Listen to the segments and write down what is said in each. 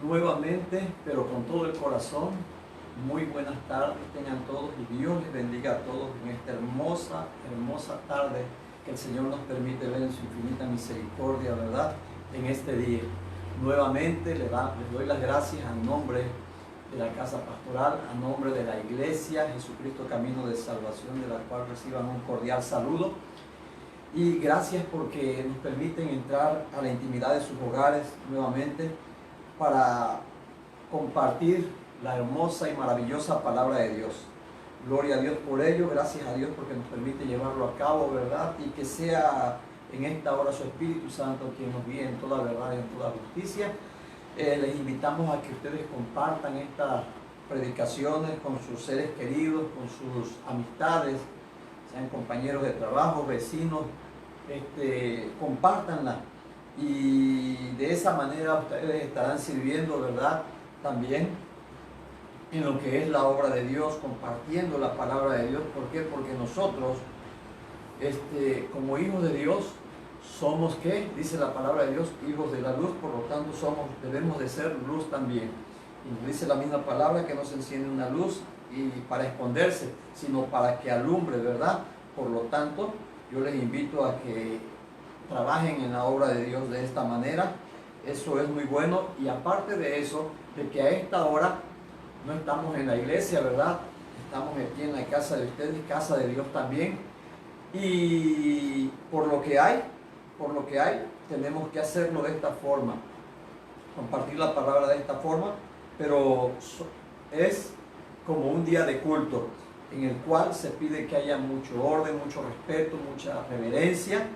nuevamente, pero con todo el corazón. Muy buenas tardes tengan todos y Dios les bendiga a todos en esta hermosa tarde que el Señor nos permite ver en su infinita misericordia, ¿verdad? En este día. Nuevamente les doy las gracias a nombre de la Casa Pastoral, a nombre de la Iglesia Jesucristo Camino de Salvación, de la cual reciban un cordial saludo. Y gracias porque nos permiten entrar a la intimidad de sus hogares nuevamente para compartir la hermosa y maravillosa palabra de Dios. Gloria a Dios por ello, gracias a Dios porque nos permite llevarlo a cabo, ¿verdad? Y que sea en esta hora su Espíritu Santo quien nos guíe en toda verdad y en toda justicia. Les invitamos a que ustedes compartan estas predicaciones con sus seres queridos, con sus amistades, sean compañeros de trabajo, vecinos, compártanla. Y de esa manera ustedes estarán sirviendo, ¿verdad? También en lo que es la obra de Dios, compartiendo la palabra de Dios. ¿Por qué? Porque nosotros, como hijos de Dios, somos, ¿qué? Dice la palabra de Dios, hijos de la luz, por lo tanto debemos de ser luz también. Y nos dice la misma palabra que no se enciende una luz y para esconderse, sino para que alumbre, ¿verdad? Por lo tanto, yo les invito a que trabajen en la obra de Dios de esta manera. Eso es muy bueno. Y aparte de eso, de que a esta hora no estamos en la iglesia, ¿verdad? Estamos aquí en la casa de ustedes, casa de Dios también. Y por lo que hay, tenemos que hacerlo de esta forma. Compartir la palabra de esta forma, pero es como un día de culto en el cual se pide que haya mucho orden, mucho respeto, mucha reverencia,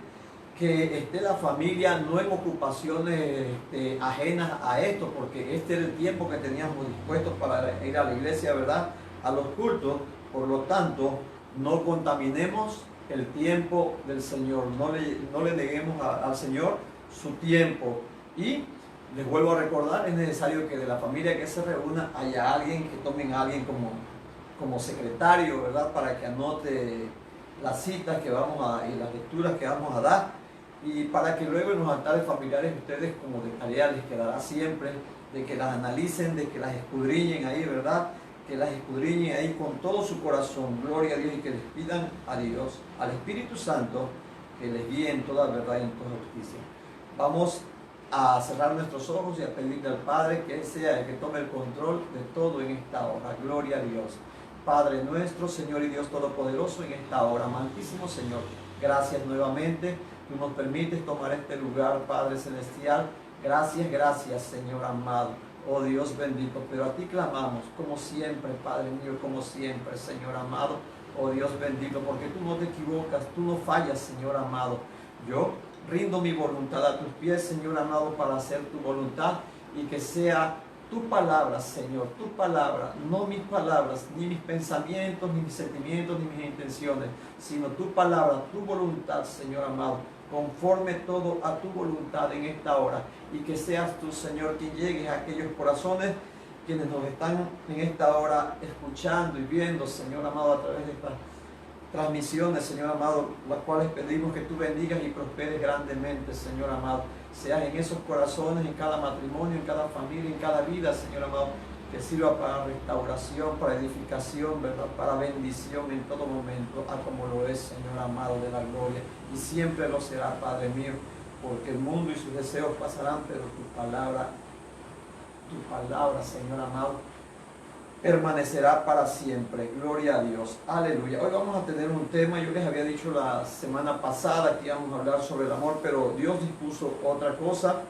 que esté la familia no en ocupaciones ajenas a esto, porque este era el tiempo que teníamos dispuestos para ir a la iglesia, ¿verdad? A los cultos. Por lo tanto, no contaminemos el tiempo del Señor, no le neguemos al Señor su tiempo. Y les vuelvo a recordar, es necesario que de la familia que se reúna haya alguien, que tomen a alguien como secretario, ¿verdad? Para que anote las citas que vamos y las lecturas que vamos a dar, y para que luego en los altares familiares ustedes como de tarea les quedará siempre, de que las analicen, de que las escudriñen ahí, ¿verdad? Que las escudriñen ahí con todo su corazón, gloria a Dios, y que les pidan a Dios, al Espíritu Santo, que les guíe en toda verdad y en toda justicia. Vamos a cerrar nuestros ojos y a pedirle al Padre que Él sea el que tome el control de todo en esta hora. Gloria a Dios. Padre nuestro, Señor y Dios Todopoderoso, en esta hora, amantísimo Señor, gracias nuevamente. Tú nos permites tomar este lugar, Padre Celestial. Gracias, Señor amado. Oh Dios bendito, pero a ti clamamos, como siempre, Padre mío, como siempre, Señor amado. Oh Dios bendito, porque tú no te equivocas, tú no fallas, Señor amado. Yo rindo mi voluntad a tus pies, Señor amado, para hacer tu voluntad y que sea tu palabra, Señor, tu palabra, no mis palabras, ni mis pensamientos, ni mis sentimientos, ni mis intenciones, sino tu palabra, tu voluntad, Señor amado, conforme todo a tu voluntad en esta hora, y que seas tú, Señor, quien llegues a aquellos corazones quienes nos están en esta hora escuchando y viendo, Señor amado, a través de estas transmisiones, Señor amado, las cuales pedimos que tú bendigas y prosperes grandemente, Señor amado. Seas en esos corazones, en cada matrimonio, en cada familia, en cada vida, Señor amado, que sirva para restauración, para edificación, ¿verdad? Para bendición en todo momento, a como lo es, Señor amado de la gloria. Y siempre lo será, Padre mío, porque el mundo y sus deseos pasarán, pero tu palabra, Señor amado, permanecerá para siempre. Gloria a Dios. Aleluya. Hoy vamos a tener un tema. Yo les había dicho la semana pasada que íbamos a hablar sobre el amor, pero Dios dispuso otra cosa.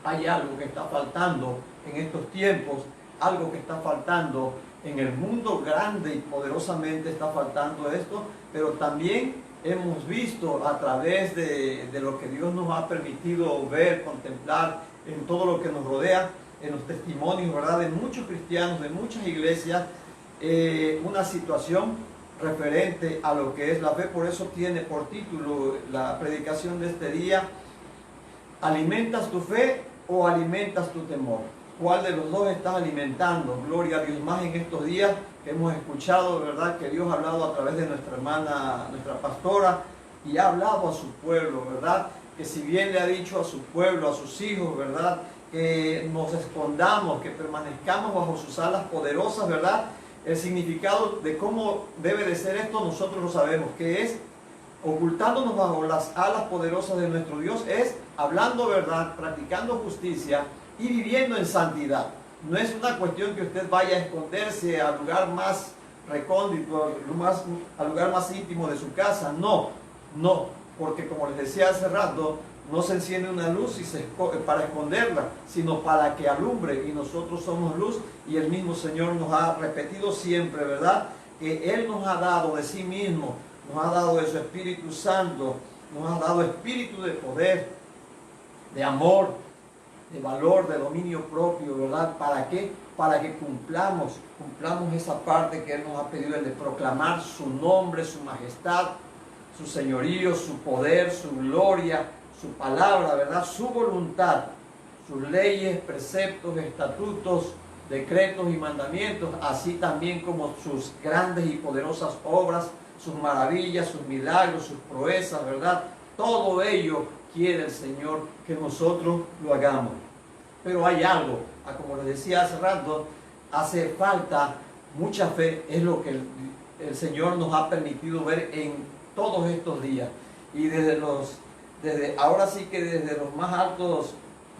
Hay algo que está faltando en estos tiempos, algo que está faltando en el mundo grande y poderosamente está faltando esto, pero también hemos visto a través de lo que Dios nos ha permitido ver, contemplar en todo lo que nos rodea, en los testimonios, ¿verdad?, de muchos cristianos, de muchas iglesias, una situación referente a lo que es la fe. Por eso tiene por título la predicación de este día: ¿alimentas tu fe o alimentas tu temor? ¿Cuál de los dos estás alimentando? Gloria a Dios, más en estos días que hemos escuchado, ¿verdad?, que Dios ha hablado a través de nuestra hermana, nuestra pastora, y ha hablado a su pueblo, ¿verdad?, que si bien le ha dicho a su pueblo, a sus hijos, ¿verdad?, que nos escondamos, que permanezcamos bajo sus alas poderosas, ¿verdad? El significado de cómo debe de ser esto nosotros lo sabemos, que es ocultándonos bajo las alas poderosas de nuestro Dios, es hablando verdad, practicando justicia y viviendo en santidad. No es una cuestión que usted vaya a esconderse al lugar más recóndito, al lugar más íntimo de su casa. No, no, porque como les decía hace rato, no se enciende una luz para esconderla, sino para que alumbre, y nosotros somos luz, y el mismo Señor nos ha repetido siempre, ¿verdad? Que Él nos ha dado de sí mismo, nos ha dado de su Espíritu Santo, nos ha dado espíritu de poder, de amor, de valor, de dominio propio, ¿verdad? ¿Para qué? Para que cumplamos esa parte que Él nos ha pedido, el de proclamar su nombre, su majestad, su señorío, su poder, su gloria, su palabra, ¿verdad? Su voluntad, sus leyes, preceptos, estatutos, decretos y mandamientos, así también como sus grandes y poderosas obras, sus maravillas, sus milagros, sus proezas, ¿verdad? Todo ello quiere el Señor que nosotros lo hagamos. Pero hay algo, como les decía hace rato, hace falta mucha fe, es lo que el Señor nos ha permitido ver en todos estos días. Y ahora sí que desde los más altos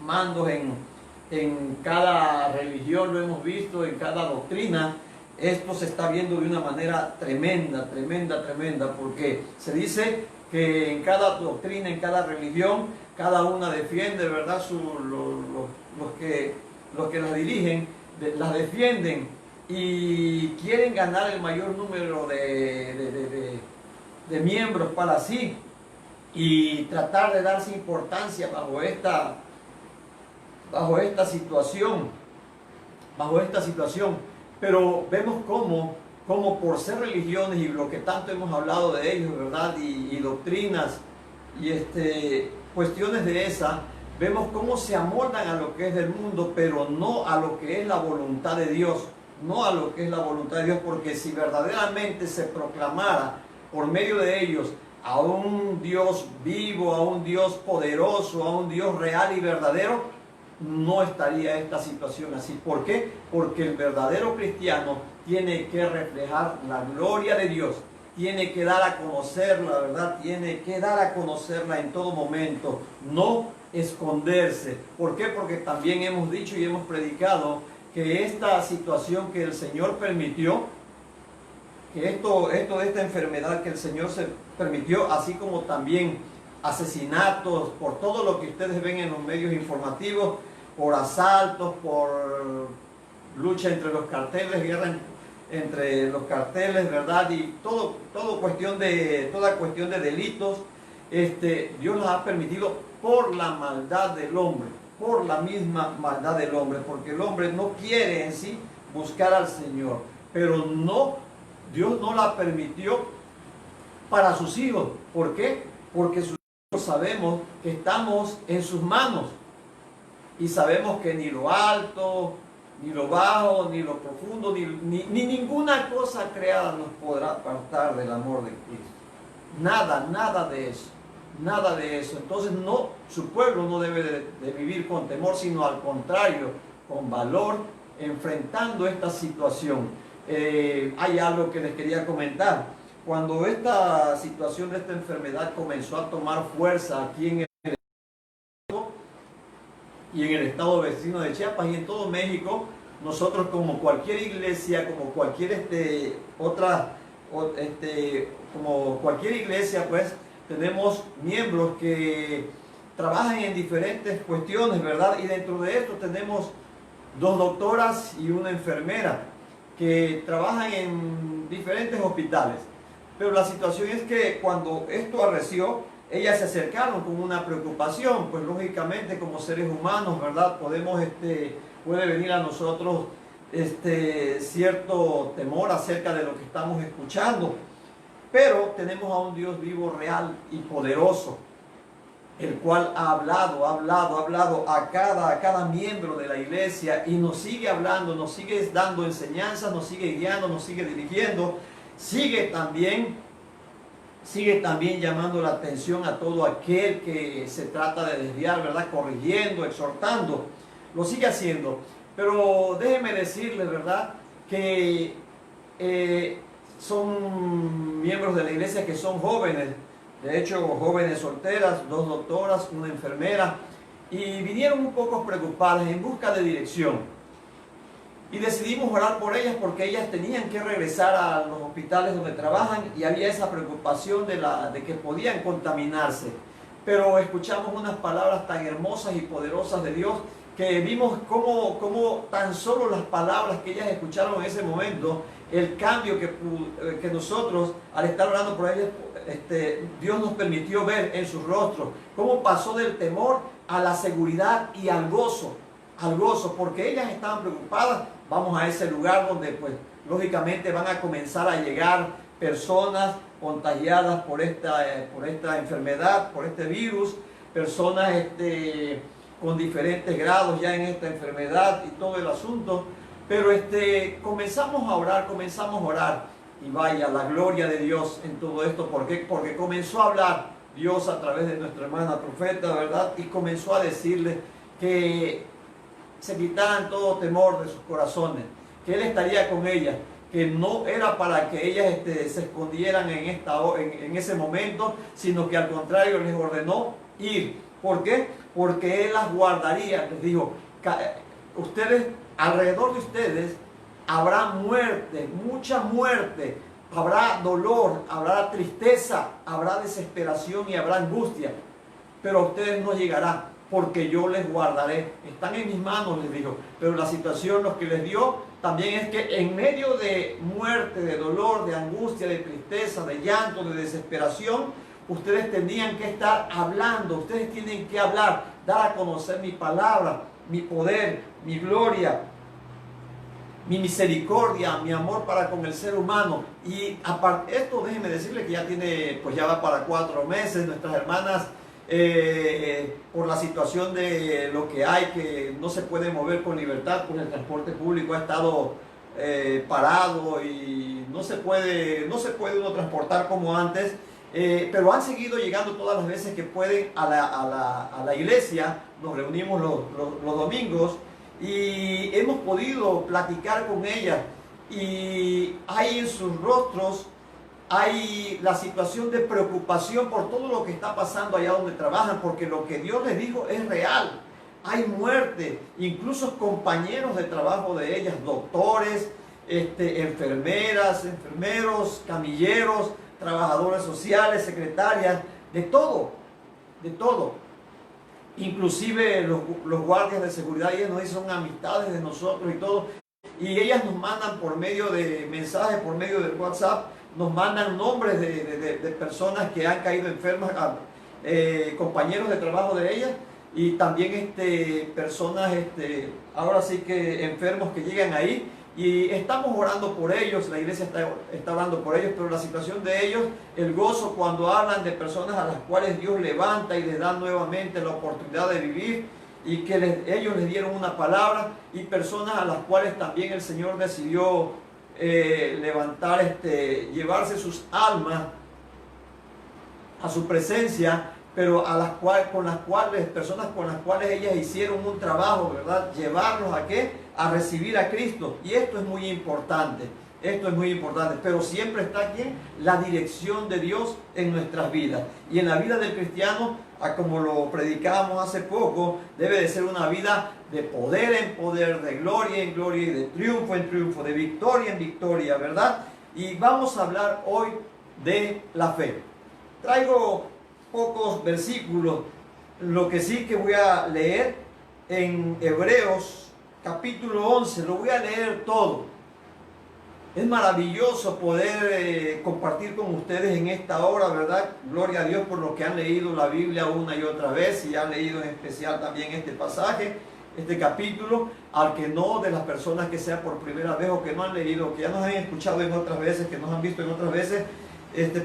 mandos en cada religión lo hemos visto, en cada doctrina, esto se está viendo de una manera tremenda, tremenda, tremenda, porque se dice que en cada doctrina, en cada religión, cada una defiende, ¿verdad? Los que las dirigen, las defienden y quieren ganar el mayor número de miembros para sí y tratar de darse importancia bajo esta situación, pero vemos cómo por ser religiones y lo que tanto hemos hablado de ellos, ¿verdad? Y doctrinas y cuestiones de esa, vemos cómo se amoldan a lo que es del mundo, pero no a lo que es la voluntad de Dios, no a lo que es la voluntad de Dios, porque si verdaderamente se proclamara por medio de ellos a un Dios vivo, a un Dios poderoso, a un Dios real y verdadero, no estaría esta situación así. ¿Por qué? Porque el verdadero cristiano tiene que reflejar la gloria de Dios, tiene que dar a conocerla, ¿verdad? Tiene que dar a conocerla en todo momento, no esconderse. ¿Por qué? Porque también hemos dicho y hemos predicado que esta situación que el Señor permitió, que esto de esta enfermedad que el Señor se permitió, así como también asesinatos, por todo lo que ustedes ven en los medios informativos, por asaltos, por lucha entre los carteles, guerra entre los carteles, ¿verdad? Y toda cuestión de delitos, Dios los ha permitido por la maldad del hombre, por la misma maldad del hombre, porque el hombre no quiere en sí buscar al Señor, pero no, Dios no la permitió para sus hijos. ¿Por qué? Porque sus hijos sabemos que estamos en sus manos y sabemos que ni lo alto, ni lo bajo, ni lo profundo, ni ninguna cosa creada nos podrá apartar del amor de Cristo. Nada, nada de eso. Nada de eso. Entonces su pueblo no debe de vivir con temor, sino al contrario, con valor, enfrentando esta situación. Hay algo que les quería comentar. Cuando esta situación de esta enfermedad comenzó a tomar fuerza aquí en el y en el estado vecino de Chiapas y en todo México, nosotros como cualquier iglesia, como cualquier como cualquier iglesia, pues tenemos miembros que trabajan en diferentes cuestiones, ¿verdad? Y dentro de esto tenemos 2 doctoras y una enfermera que trabajan en diferentes hospitales. Pero la situación es que cuando esto arreció, ellas se acercaron con una preocupación, pues lógicamente como seres humanos, ¿verdad? Puede venir a nosotros cierto temor acerca de lo que estamos escuchando, pero tenemos a un Dios vivo, real y poderoso, el cual ha hablado a cada miembro de la iglesia y nos sigue hablando, nos sigue dando enseñanzas, nos sigue guiando, nos sigue dirigiendo, sigue también llamando la atención a todo aquel que se trata de desviar, ¿verdad? Corrigiendo, exhortando. lo sigue haciendo. Pero déjenme decirles, ¿verdad?, que son miembros de la iglesia que son jóvenes, de hecho jóvenes solteras, 2 doctoras, una enfermera, y vinieron un poco preocupadas en busca de dirección. Y decidimos orar por ellas porque ellas tenían que regresar a los hospitales donde trabajan y había esa preocupación de que podían contaminarse. Pero escuchamos unas palabras tan hermosas y poderosas de Dios que vimos cómo tan solo las palabras que ellas escucharon en ese momento, el cambio que nosotros, al estar orando por ellas, Dios nos permitió ver en sus rostros, cómo pasó del temor a la seguridad y al gozo, porque ellas estaban preocupadas. Vamos a ese lugar donde, pues, lógicamente van a comenzar a llegar personas contagiadas por esta enfermedad, por este virus, personas con diferentes grados ya en esta enfermedad y todo el asunto. Pero comenzamos a orar, y vaya, la gloria de Dios en todo esto. ¿Por qué? Porque comenzó a hablar Dios a través de nuestra hermana profeta, ¿verdad? Y comenzó a decirle que se quitaran todo temor de sus corazones, que Él estaría con ellas, que no era para que ellas se escondieran en ese momento, sino que al contrario les ordenó ir. ¿Por qué? Porque Él las guardaría. Les dijo, ustedes, alrededor de ustedes habrá muerte, mucha muerte, habrá dolor, habrá tristeza, habrá desesperación y habrá angustia, pero a ustedes no llegará, porque yo les guardaré. Están en mis manos, les dijo. Pero la situación, lo que les dio también es que en medio de muerte, de dolor, de angustia, de tristeza, de llanto, de desesperación, ustedes tenían que estar hablando, ustedes tienen que hablar, dar a conocer mi palabra, mi poder, mi gloria, mi misericordia, mi amor para con el ser humano. Y aparte esto, déjenme decirle que ya va para 4 meses. Nuestras hermanas, por la situación de lo que hay, que no se puede mover con libertad, pues el transporte público ha estado parado y no se puede uno transportar como antes, pero han seguido llegando todas las veces que pueden a la iglesia. Nos reunimos los domingos y hemos podido platicar con ellas, y hay en sus rostros la situación de preocupación por todo lo que está pasando allá donde trabajan, porque lo que Dios les dijo es real. Hay muerte, incluso compañeros de trabajo de ellas, doctores, enfermeras, enfermeros, camilleros, trabajadores sociales, secretarias, de todo. Inclusive los guardias de seguridad, ellas nos dicen, son amistades de nosotros y todo. Y ellas nos mandan por medio de mensajes, por medio del WhatsApp, nos mandan nombres de personas que han caído enfermas, compañeros de trabajo de ellas, y también personas, ahora sí que enfermos que llegan ahí, y estamos orando por ellos. La iglesia está orando por ellos, pero la situación de ellos, el gozo cuando hablan de personas a las cuales Dios levanta y les da nuevamente la oportunidad de vivir, y que ellos les dieron una palabra, y personas a las cuales también el Señor decidió levantar, llevarse sus almas a su presencia, pero personas con las cuales ellas hicieron un trabajo, ¿verdad? Llevarlos ¿a qué? A recibir a Cristo. Y esto es muy importante. Pero siempre está aquí la dirección de Dios en nuestras vidas. Y en la vida del cristiano, como lo predicábamos hace poco, debe de ser una vida de poder en poder, de gloria en gloria y de triunfo en triunfo, de victoria en victoria, ¿verdad? Y vamos a hablar hoy de la fe. Traigo pocos versículos, lo que sí que voy a leer en Hebreos capítulo 11, lo voy a leer todo. Es maravilloso poder compartir con ustedes en esta hora, ¿verdad? Gloria a Dios por los que han leído la Biblia una y otra vez, y han leído en especial también este pasaje, este capítulo. Al que no, de las personas que sea por primera vez o que no han leído, que ya nos han escuchado en otras veces, que nos han visto en otras veces,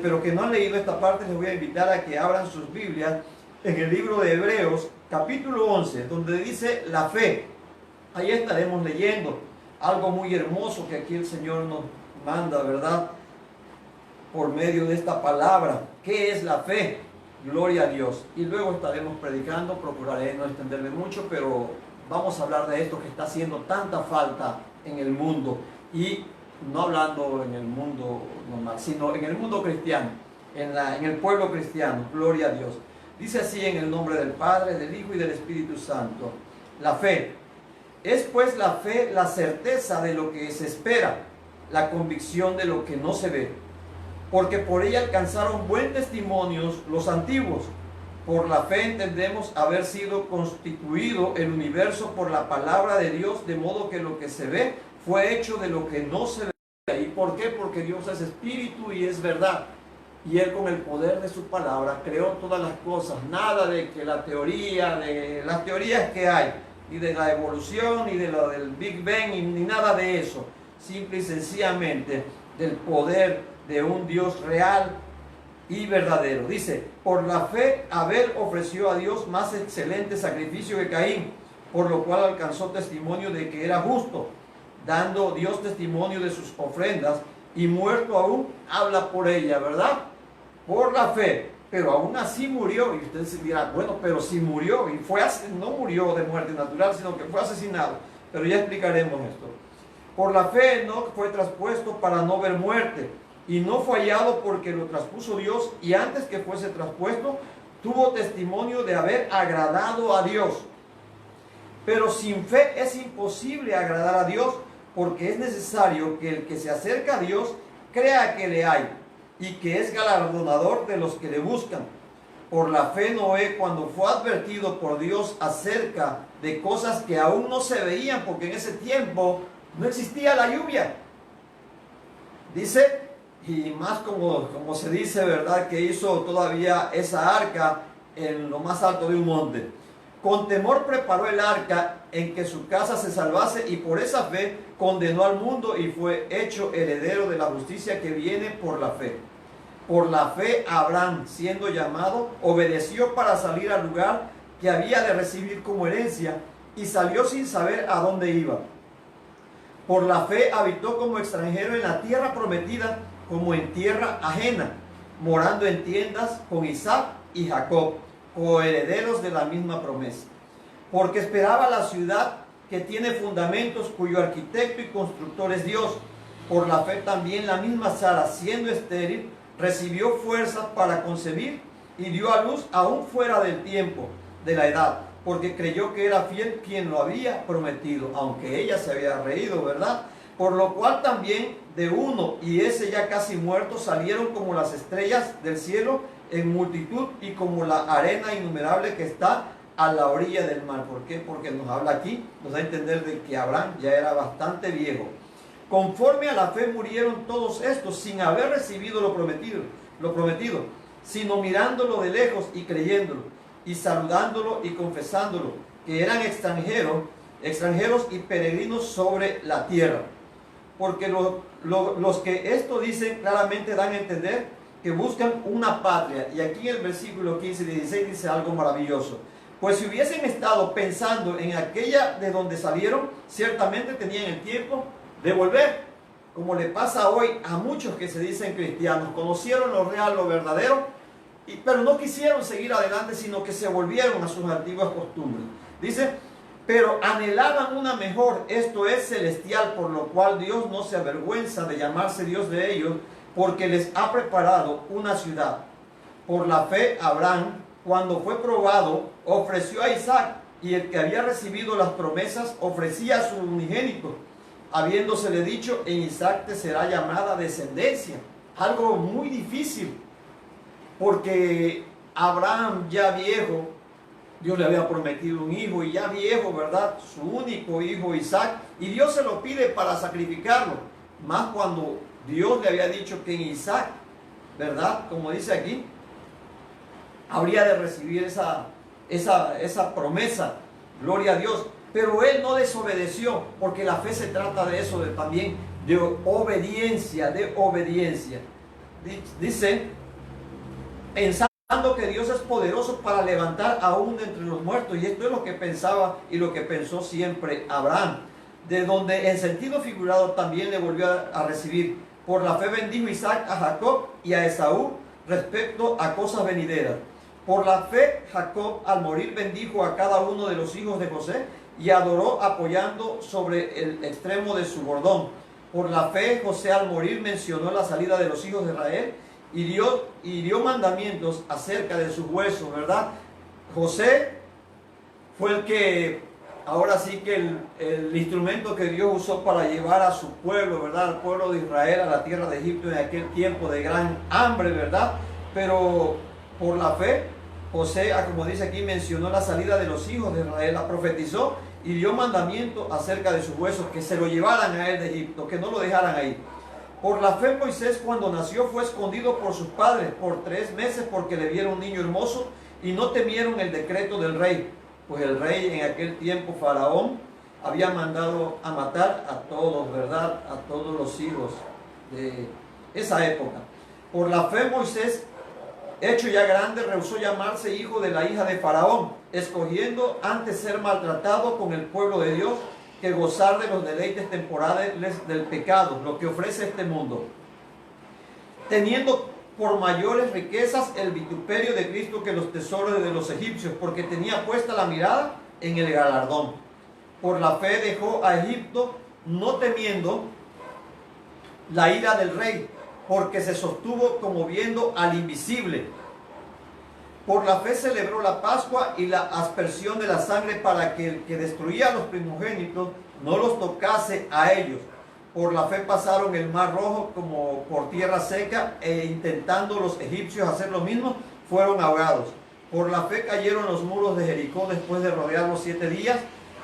pero que no han leído esta parte, les voy a invitar a que abran sus Biblias en el libro de Hebreos capítulo 11, donde dice la fe. Ahí estaremos leyendo algo muy hermoso que aquí el Señor nos manda, ¿verdad? Por medio de esta palabra. ¿Qué es la fe? Gloria a Dios. Y luego estaremos predicando. Procuraré no extenderme mucho, pero vamos a hablar de esto que está haciendo tanta falta en el mundo, y no hablando en el mundo normal, sino en el mundo cristiano, en el pueblo cristiano. Gloria a Dios. Dice así en el nombre del Padre, del Hijo y del Espíritu Santo. La fe. Es pues la fe la certeza de lo que se espera, la convicción de lo que no se ve. Porque por ella alcanzaron buen testimonio los antiguos. Por la fe entendemos haber sido constituido el universo por la palabra de Dios, de modo que lo que se ve fue hecho de lo que no se ve. ¿Y por qué? Porque Dios es espíritu y es verdad. Y Él, con el poder de su palabra, creó todas las cosas. Nada de que la teoría, de las teorías que hay, ni de la evolución, ni de lo del Big Bang, ni nada de eso. Simple y sencillamente del poder de un Dios real y verdadero. Dice, por la fe Abel ofreció a Dios más excelente sacrificio que Caín, por lo cual alcanzó testimonio de que era justo, dando Dios testimonio de sus ofrendas, y muerto aún habla por ella, ¿verdad? Por la fe, pero aún así murió. Y usted se dirá, bueno, pero si murió, y no murió de muerte natural, sino que fue asesinado. Pero ya explicaremos esto. Por la fe Enoc fue traspuesto para no ver muerte, y no fue hallado porque lo traspuso Dios, y antes que fuese traspuesto, tuvo testimonio de haber agradado a Dios. Pero sin fe es imposible agradar a Dios, porque es necesario que el que se acerca a Dios crea que le hay, y que es galardonador de los que le buscan. Por la fe Noé, cuando fue advertido por Dios acerca de cosas que aún no se veían, porque en ese tiempo no existía la lluvia, dice, y más como se dice, ¿verdad?, que hizo todavía esa arca en lo más alto de un monte. Con temor preparó el arca en que su casa se salvase, y por esa fe condenó al mundo y fue hecho heredero de la justicia que viene por la fe. Por la fe Abraham, siendo llamado, obedeció para salir al lugar que había de recibir como herencia, y salió sin saber a dónde iba. Por la fe habitó como extranjero en la tierra prometida, como en tierra ajena, morando en tiendas con Isaac y Jacob, coherederos de la misma promesa. Porque esperaba la ciudad que tiene fundamentos, cuyo arquitecto y constructor es Dios. Por la fe también la misma Sara, siendo estéril, recibió fuerzas para concebir y dio a luz aún fuera del tiempo de la edad, porque creyó que era fiel quien lo había prometido, aunque ella se había reído, ¿verdad? Por lo cual también de uno, y ese ya casi muerto, salieron como las estrellas del cielo en multitud, y como la arena innumerable que está a la orilla del mar. ¿Por qué? Porque nos habla aquí, nos da a entender de que Abraham ya era bastante viejo. Conforme a la fe murieron todos estos sin haber recibido lo prometido, sino mirándolo de lejos y creyéndolo, y saludándolo y confesándolo, que eran extranjeros y peregrinos sobre la tierra. Porque los que esto dicen claramente dan a entender que buscan una patria. Y aquí en el versículo 15 y 16 dice algo maravilloso. Pues si hubiesen estado pensando en aquella de donde salieron, ciertamente tenían el tiempo de volver, como le pasa hoy a muchos que se dicen cristianos. Conocieron lo real, lo verdadero, pero no quisieron seguir adelante, sino que se volvieron a sus antiguas costumbres. Dice, pero anhelaban una mejor, esto es celestial, por lo cual Dios no se avergüenza de llamarse Dios de ellos, porque les ha preparado una ciudad. Por la fe Abraham, cuando fue probado, ofreció a Isaac, y el que había recibido las promesas ofrecía a su unigénito, habiéndosele dicho, en Isaac te será llamada descendencia. Algo muy difícil, porque Abraham ya viejo, Dios le había prometido un hijo, y ya viejo, ¿verdad?, su único hijo Isaac, y Dios se lo pide para sacrificarlo, más cuando Dios le había dicho que en Isaac, ¿verdad?, como dice aquí, habría de recibir esa promesa. Gloria a Dios. Pero él no desobedeció, porque la fe se trata de eso, también de obediencia, Dice, pensando que Dios es poderoso para levantar aún de entre los muertos. Y esto es lo que pensaba y lo que pensó siempre Abraham, de donde en sentido figurado también le volvió a recibir. Por la fe bendijo Isaac a Jacob y a Esaú respecto a cosas venideras. Por la fe Jacob al morir bendijo a cada uno de los hijos de José, y adoró apoyando sobre el extremo de su bordón. Por la fe, José al morir mencionó la salida de los hijos de Israel y dio mandamientos acerca de sus huesos, ¿verdad? José fue el que, ahora sí que el instrumento que Dios usó para llevar a su pueblo, ¿verdad? Al pueblo de Israel, a la tierra de Egipto en aquel tiempo de gran hambre, ¿verdad? Pero por la fe, José, como dice aquí, mencionó la salida de los hijos de Israel, la profetizó y dio mandamiento acerca de sus huesos, que se lo llevaran a él de Egipto, que no lo dejaran ahí. Por la fe, Moisés, cuando nació, fue escondido por sus padres por 3 meses porque le vieron un niño hermoso y no temieron el decreto del rey. Pues el rey en aquel tiempo, Faraón, había mandado a matar a todos, ¿verdad? A todos los hijos de esa época. Por la fe, Moisés, hecho ya grande, rehusó llamarse hijo de la hija de Faraón, escogiendo antes ser maltratado con el pueblo de Dios que gozar de los deleites temporales del pecado, lo que ofrece este mundo, teniendo por mayores riquezas el vituperio de Cristo que los tesoros de los egipcios, porque tenía puesta la mirada en el galardón. Por la fe dejó a Egipto, no temiendo la ira del rey, porque se sostuvo como viendo al invisible. Por la fe celebró la Pascua y la aspersión de la sangre para que el que destruía a los primogénitos no los tocase a ellos. Por la fe pasaron el mar rojo como por tierra seca e intentando los egipcios hacer lo mismo, fueron ahogados. Por la fe cayeron los muros de Jericó después de rodearlos 7 días.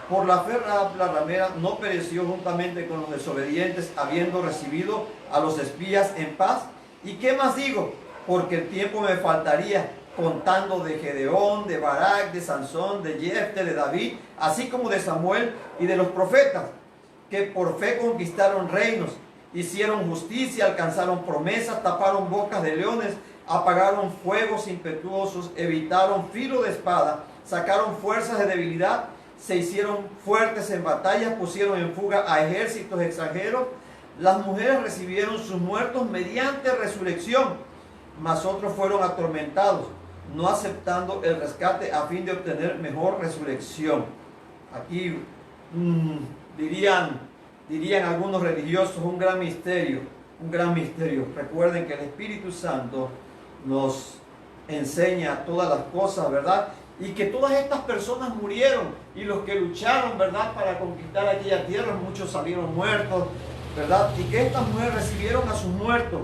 Por la fe Rahab la ramera no pereció juntamente con los desobedientes, habiendo recibido a los espías en paz. ¿Y qué más digo? Porque el tiempo me faltaría, contando de Gedeón, de Barak, de Sansón, de Jefte, de David, así como de Samuel y de los profetas, que por fe conquistaron reinos, hicieron justicia, alcanzaron promesas, taparon bocas de leones, apagaron fuegos impetuosos, evitaron filo de espada, sacaron fuerzas de debilidad, se hicieron fuertes en batalla, pusieron en fuga a ejércitos extranjeros. Las mujeres recibieron sus muertos mediante resurrección, mas otros fueron atormentados, no aceptando el rescate a fin de obtener mejor resurrección. Aquí dirían algunos religiosos, un gran misterio, un gran misterio. Recuerden que el Espíritu Santo nos enseña todas las cosas, ¿verdad? Y que todas estas personas murieron, y los que lucharon, ¿verdad?, para conquistar aquella tierra, muchos salieron muertos, ¿verdad? Y que estas mujeres recibieron a sus muertos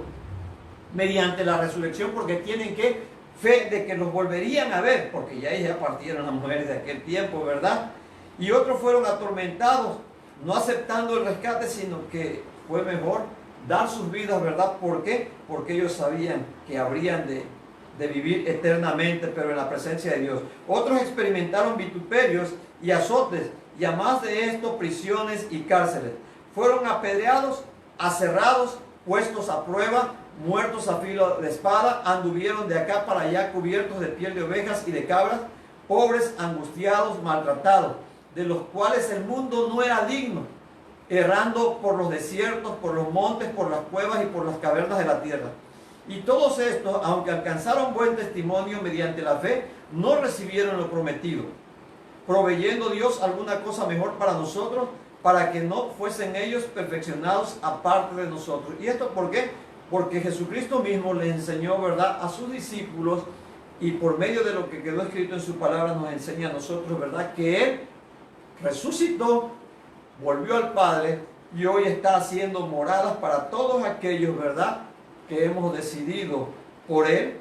mediante la resurrección, porque tienen que fe de que los volverían a ver, porque ya partieron las mujeres de aquel tiempo, ¿verdad? Y otros fueron atormentados, no aceptando el rescate, sino que fue mejor dar sus vidas, ¿verdad? ¿Por qué? Porque ellos sabían que habrían de vivir eternamente, pero en la presencia de Dios. Otros experimentaron vituperios y azotes, y a más de esto, prisiones y cárceles. Fueron apedreados, aserrados, puestos a prueba, muertos a filo de espada, anduvieron de acá para allá cubiertos de piel de ovejas y de cabras, pobres, angustiados, maltratados, de los cuales el mundo no era digno, errando por los desiertos, por los montes, por las cuevas y por las cavernas de la tierra. Y todos estos, aunque alcanzaron buen testimonio mediante la fe, no recibieron lo prometido, proveyendo Dios alguna cosa mejor para nosotros, para que no fuesen ellos perfeccionados aparte de nosotros. ¿Y esto por qué? Porque Jesucristo mismo le enseñó, ¿verdad?, a sus discípulos, y por medio de lo que quedó escrito en su palabra nos enseña a nosotros, ¿verdad?, que Él resucitó, volvió al Padre y hoy está haciendo moradas para todos aquellos, ¿verdad?, que hemos decidido por Él,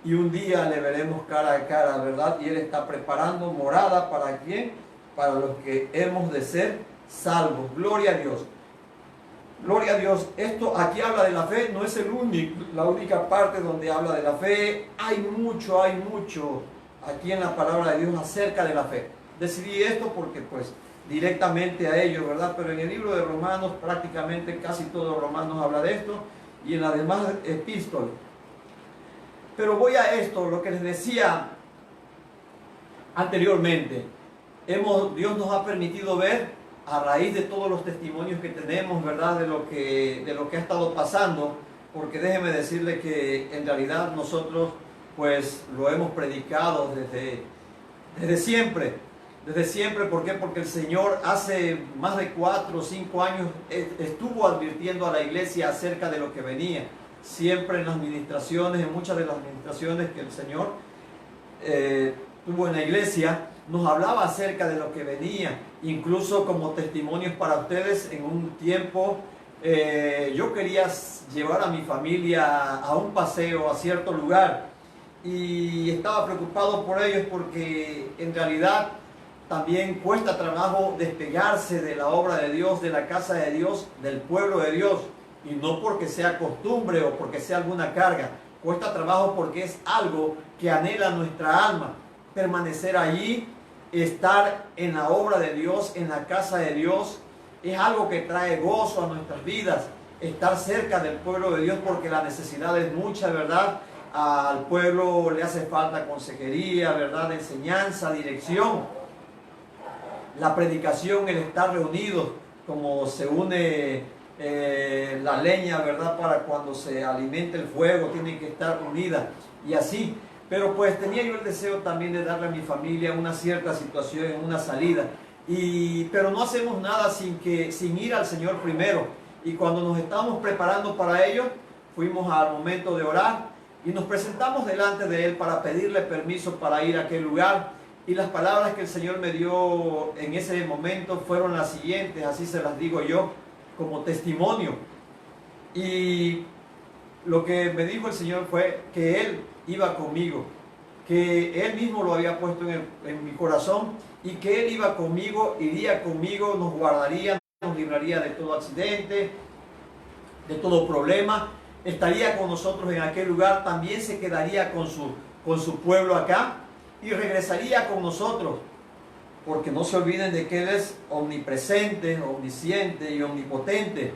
y un día le veremos cara a cara, ¿verdad? Y Él está preparando morada ¿para quién? Para los que hemos de ser salvos. Gloria a Dios. Gloria a Dios. Esto aquí habla de la fe, no es la única parte donde habla de la fe. Hay mucho aquí en la palabra de Dios acerca de la fe. Decidí esto porque pues directamente a ellos, ¿verdad? Pero en el libro de Romanos prácticamente casi todo Romanos habla de esto, y en las demás epístolas. Pero voy a esto, lo que les decía anteriormente. Dios nos ha permitido ver, a raíz de todos los testimonios que tenemos, ¿verdad?, de lo que ha estado pasando, porque déjeme decirle que en realidad nosotros pues lo hemos predicado desde siempre. desde siempre. ¿Por qué? Porque el Señor hace más de 4 o 5 años estuvo advirtiendo a la iglesia acerca de lo que venía. Siempre en las administraciones, en muchas de las administraciones que el Señor tuvo en la iglesia, nos hablaba acerca de lo que venía. Incluso como testimonios para ustedes, en un tiempo yo quería llevar a mi familia a un paseo a cierto lugar y estaba preocupado por ellos porque en realidad también cuesta trabajo despegarse de la obra de Dios, de la casa de Dios, del pueblo de Dios, y no porque sea costumbre o porque sea alguna carga. Cuesta trabajo porque es algo que anhela nuestra alma, permanecer allí, estar en la obra de Dios, en la casa de Dios. Es algo que trae gozo a nuestras vidas, estar cerca del pueblo de Dios, porque la necesidad es mucha, ¿verdad? Al pueblo le hace falta consejería, ¿verdad? Enseñanza, dirección. La predicación, el estar reunidos, como se une la leña, ¿verdad? Para cuando se alimente el fuego, tienen que estar unidas y así. Pero pues tenía yo el deseo también de darle a mi familia una cierta situación, una salida. Pero no hacemos nada sin ir al Señor primero. Y cuando nos estábamos preparando para ello, fuimos al momento de orar y nos presentamos delante de Él para pedirle permiso para ir a aquel lugar. Y las palabras que el Señor me dio en ese momento fueron las siguientes, así se las digo yo, como testimonio. Y lo que me dijo el Señor fue que Él iba conmigo, que Él mismo lo había puesto en mi corazón, y que Él iba conmigo, iría conmigo, nos guardaría, nos libraría de todo accidente, de todo problema, estaría con nosotros en aquel lugar, también se quedaría con su pueblo acá, y regresaría con nosotros, porque no se olviden de que Él es omnipresente, omnisciente y omnipotente.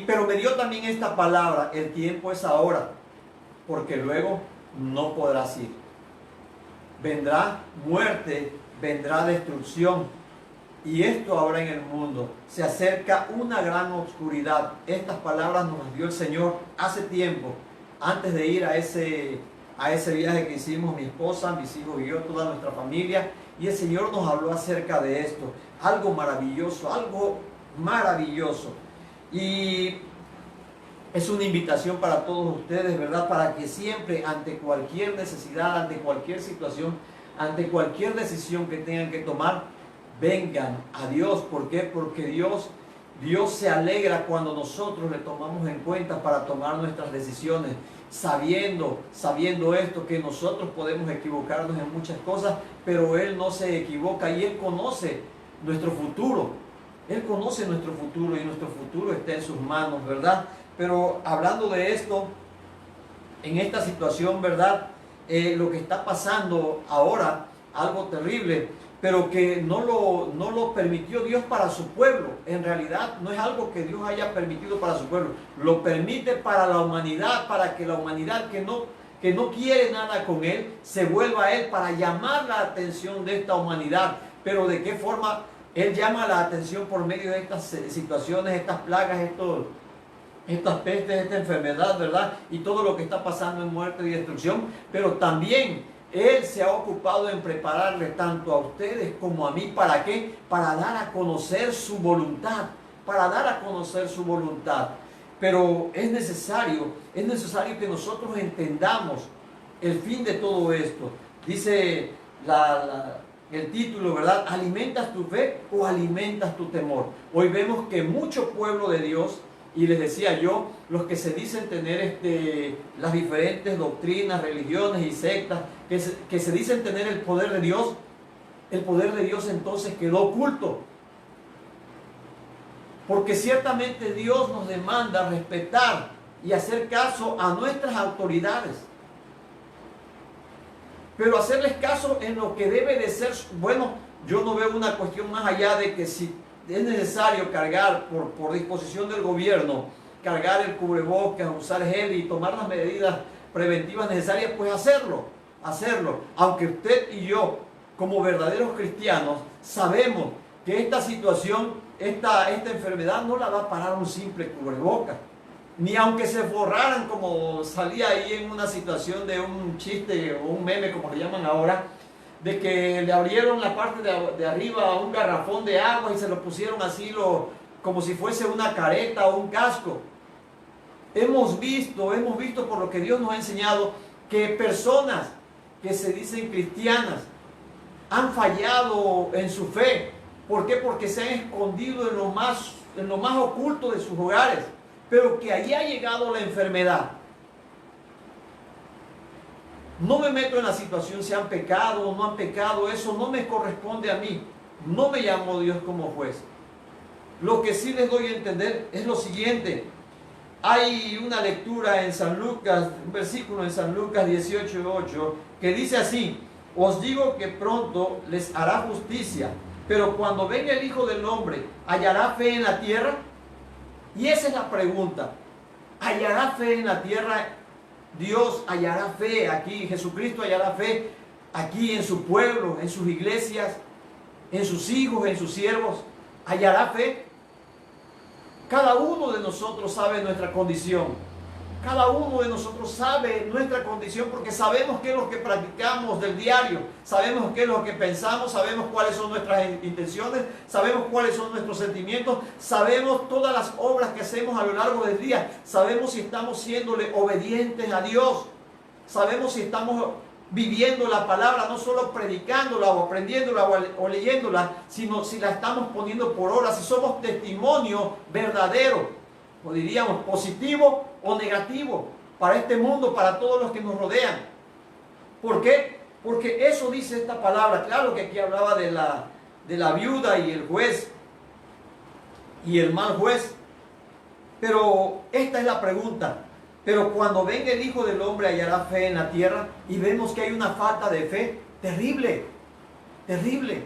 Pero me dio también esta palabra: el tiempo es ahora, porque luego no podrás ir. Vendrá muerte, vendrá destrucción, y esto ahora en el mundo. Se acerca una gran oscuridad. Estas palabras nos las dio el Señor hace tiempo, antes de ir a ese viaje que hicimos mi esposa, mis hijos y yo, toda nuestra familia, y el Señor nos habló acerca de esto. Algo maravilloso, algo maravilloso. Y es una invitación para todos ustedes, ¿verdad? Para que siempre, ante cualquier necesidad, ante cualquier situación, ante cualquier decisión que tengan que tomar, vengan a Dios. ¿Por qué? Porque Dios se alegra cuando nosotros le tomamos en cuenta para tomar nuestras decisiones. Sabiendo esto, que nosotros podemos equivocarnos en muchas cosas, pero Él no se equivoca y Él conoce nuestro futuro. Él conoce nuestro futuro y nuestro futuro está en sus manos, ¿verdad? Pero hablando de esto, en esta situación, ¿verdad? Lo que está pasando ahora, algo terrible, pero que no lo permitió Dios para su pueblo. En realidad no es algo que Dios haya permitido para su pueblo, lo permite para la humanidad, para que la humanidad que no quiere nada con Él, se vuelva a Él, para llamar la atención de esta humanidad. Pero ¿de qué forma Él llama la atención? Por medio de estas situaciones, estas plagas, estas pestes, esta enfermedad, ¿verdad? Y todo lo que está pasando en muerte y destrucción. Pero también Él se ha ocupado en prepararle tanto a ustedes como a mí. ¿Para qué? Para dar a conocer su voluntad. Para dar a conocer su voluntad. Pero es necesario que nosotros entendamos el fin de todo esto. Dice el título, ¿verdad? ¿Alimentas tu fe o alimentas tu temor? Hoy vemos que mucho pueblo de Dios, y les decía yo, los que se dicen tener las diferentes doctrinas, religiones y sectas, que se dicen tener el poder de Dios entonces quedó oculto. Porque ciertamente Dios nos demanda respetar y hacer caso a nuestras autoridades. Pero hacerles caso en lo que debe de ser. Bueno, yo no veo una cuestión más allá de que si es necesario cargar por disposición del gobierno, cargar el cubrebocas, usar gel y tomar las medidas preventivas necesarias, pues hacerlo. Aunque usted y yo, como verdaderos cristianos, sabemos que esta situación, esta enfermedad no la va a parar un simple cubrebocas. Ni aunque se forraran, como salía ahí en una situación de un chiste o un meme, como le llaman ahora, de que le abrieron la parte de arriba a un garrafón de agua y se lo pusieron así como si fuese una careta o un casco. Hemos visto por lo que Dios nos ha enseñado que personas que se dicen cristianas han fallado en su fe. ¿Por qué? Porque se han escondido en lo más oculto de sus hogares, pero que allí ha llegado la enfermedad. No me meto en la situación si han pecado o no han pecado, eso no me corresponde a mí. No me llamó Dios como juez. Lo que sí les doy a entender es lo siguiente. Hay una lectura en San Lucas, un versículo en San Lucas 18:8, que dice así: os digo que pronto les hará justicia, pero cuando venga el Hijo del Hombre, ¿hallará fe en la tierra? Y esa es la pregunta. ¿Hallará fe en la tierra? Dios hallará fe aquí, Jesucristo hallará fe aquí en su pueblo, en sus iglesias, en sus hijos, en sus siervos. ¿Hallará fe? Cada uno de nosotros sabe nuestra condición. Cada uno de nosotros sabe nuestra condición porque sabemos qué es lo que practicamos del diario, sabemos qué es lo que pensamos, sabemos cuáles son nuestras intenciones, sabemos cuáles son nuestros sentimientos, sabemos todas las obras que hacemos a lo largo del día, sabemos si estamos siéndole obedientes a Dios, sabemos si estamos viviendo la palabra, no solo predicándola o aprendiéndola o leyéndola, sino si la estamos poniendo por obra, si somos testimonio verdadero, o diríamos positivo o negativo para este mundo, para todos los que nos rodean. ¿Por qué? Porque eso dice esta palabra. Claro que aquí hablaba de la viuda y el juez y el mal juez, pero esta es la pregunta. Pero cuando venga el Hijo del Hombre, hallará fe en la tierra, y vemos que hay una falta de fe terrible, terrible.